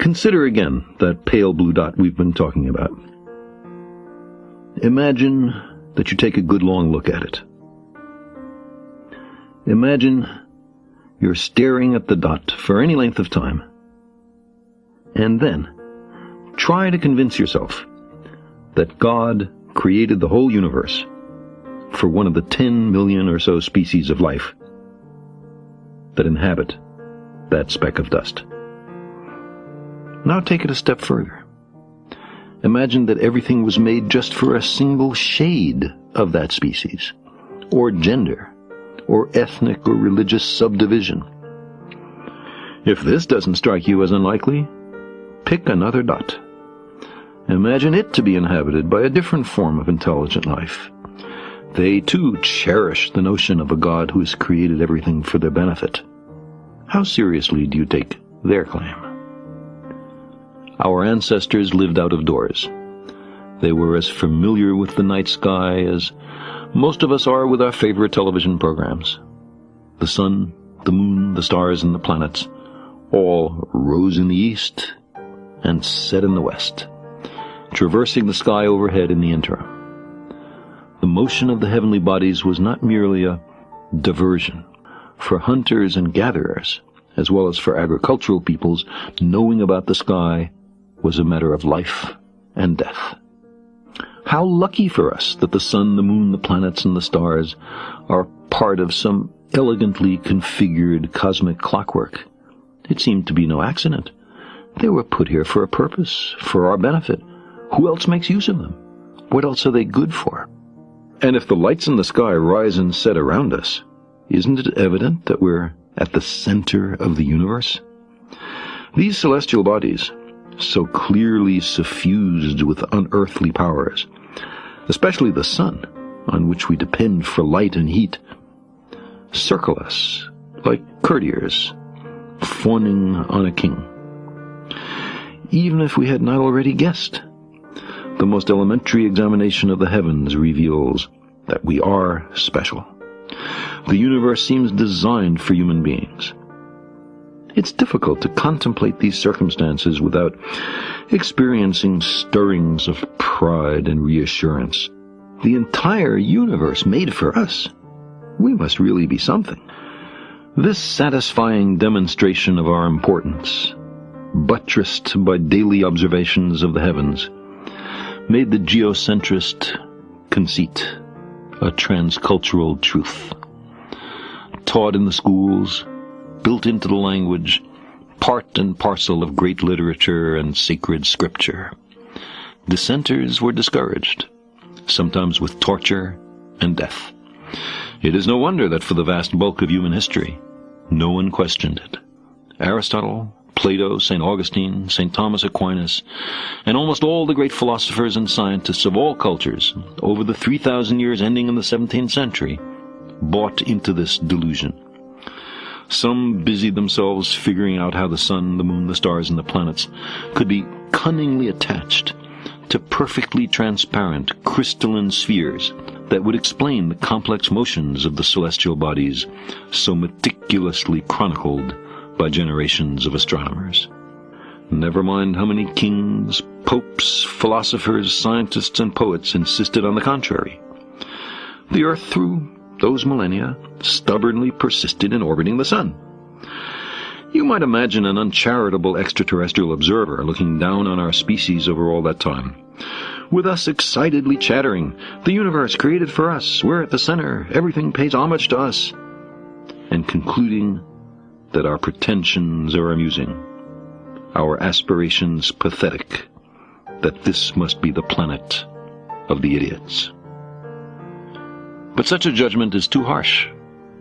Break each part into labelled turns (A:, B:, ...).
A: Consider again that pale blue dot we've been talking about. Imagine that you take a good long look at it. Imagine you're staring at the dot for any length of time. And then try to convince yourself that God created the whole universe for one of the 10 million or so species of life that inhabit that speck of dust. Now take it a step further. Imagine that everything was made just for a single shade of that species, or gender, or ethnic or religious subdivision. If this doesn't strike you as unlikely, pick another dot. Imagine it to be inhabited by a different form of intelligent life. They, too, cherish the notion of a God who has created everything for their benefit. How seriously do you take their claim? Our ancestors lived out of doors. They were as familiar with the night sky as most of us are with our favorite television programs. The sun, the moon, the stars, and the planets all rose in the east and set in the west, traversing the sky overhead in the interim. The motion of the heavenly bodies was not merely a diversion. For hunters and gatherers, as well as for agricultural peoples, knowing about the sky was a matter of life and death. How lucky for us that the sun, the moon, the planets, and the stars are part of some elegantly configured cosmic clockwork. It seemed to be no accident. They were put here for a purpose, for our benefit. Who else makes use of them? What else are they good for? And if the lights in the sky rise and set around us, isn't it evident that we're at the center of the universe? These celestial bodies, so clearly suffused with unearthly powers, especially the sun, on which we depend for light and heat, circle us like courtiers fawning on a king. Even if we had not already guessed, the most elementary examination of the heavens reveals that we are special. The universe seems designed for human beings. It's difficult to contemplate these circumstances without experiencing stirrings of pride and reassurance. The entire universe made for us. We must really be something. This satisfying demonstration of our importance, buttressed by daily observations of the heavens, made the geocentrist conceit a transcultural truth. Taught in the schools, built into the language, part and parcel of great literature and sacred scripture. Dissenters were discouraged, sometimes with torture and death. It is no wonder that for the vast bulk of human history, no one questioned it. Aristotle, Plato, St. Augustine, St. Thomas Aquinas, and almost all the great philosophers and scientists of all cultures over the 3,000 years ending in the 17th century bought into this delusion. Some busied themselves figuring out how the sun, the moon, the stars, and the planets could be cunningly attached to perfectly transparent crystalline spheres that would explain the complex motions of the celestial bodies so meticulously chronicled by generations of astronomers. Never mind how many kings, popes, philosophers, scientists, and poets insisted on the contrary. The Earth, through those millennia, stubbornly persisted in orbiting the sun. You might imagine an uncharitable extraterrestrial observer looking down on our species over all that time, with us excitedly chattering, "The universe created for us, we're at the center, everything pays homage to us," and concluding that our pretensions are amusing, our aspirations pathetic, that this must be the planet of the idiots. But such a judgment is too harsh.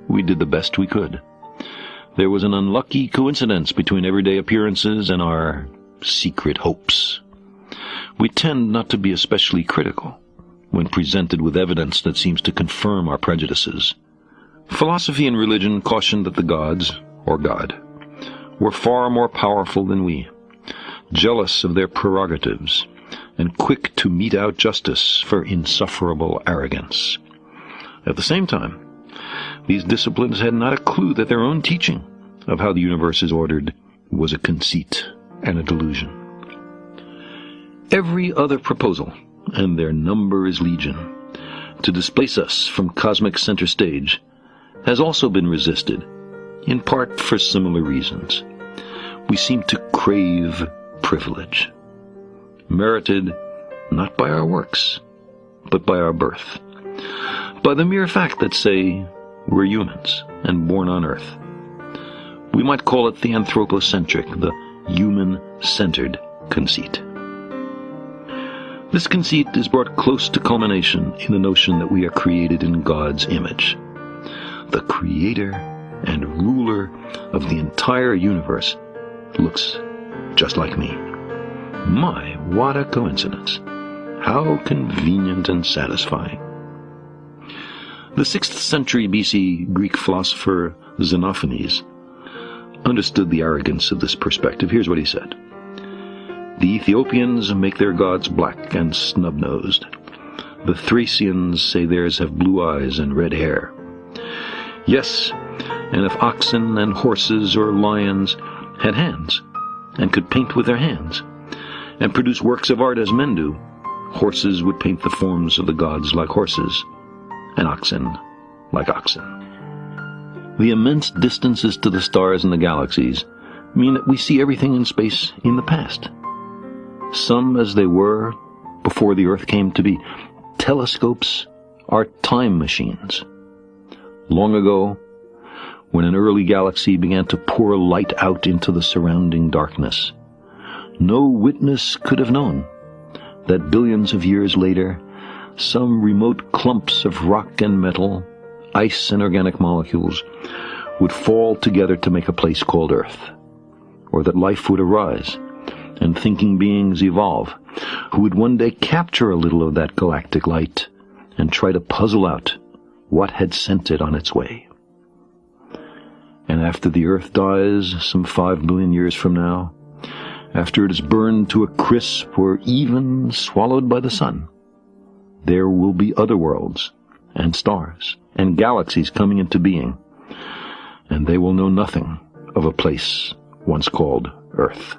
A: We did the best we could. There was an unlucky coincidence between everyday appearances and our secret hopes. We tend not to be especially critical when presented with evidence that seems to confirm our prejudices. Philosophy and religion cautioned that the gods, or God, were far more powerful than we, jealous of their prerogatives, and quick to mete out justice for insufferable arrogance. At the same time, these disciplines had not a clue that their own teaching of how the universe is ordered was a conceit and a delusion. Every other proposal, and their number is legion, to displace us from cosmic center stage has also been resisted, in part for similar reasons. We seem to crave privilege, merited not by our works, but by our birth, by the mere fact that, say, we're humans and born on Earth. We might call it the anthropocentric, the human-centered conceit. This conceit is brought close to culmination in the notion that we are created in God's image. The creator and ruler of the entire universe looks just like me. My, what a coincidence. How convenient and satisfying. The 6th century BC Greek philosopher Xenophanes understood the arrogance of this perspective. Here's what he said. The Ethiopians make their gods black and snub-nosed. The Thracians say theirs have blue eyes and red hair. Yes, and if oxen and horses or lions had hands, and could paint with their hands, and produce works of art as men do, horses would paint the forms of the gods like horses, and oxen like oxen. The immense distances to the stars and the galaxies mean that we see everything in space in the past. Some as they were before the Earth came to be. Telescopes are time machines. Long ago, when an early galaxy began to pour light out into the surrounding darkness, no witness could have known that billions of years later, some remote clumps of rock and metal, ice and organic molecules would fall together to make a place called Earth, or that life would arise and thinking beings evolve, who would one day capture a little of that galactic light and try to puzzle out what had sent it on its way. And after the Earth dies, some 5 billion years from now, after it is burned to a crisp or even swallowed by the sun, there will be other worlds and stars and galaxies coming into being, and they will know nothing of a place once called Earth.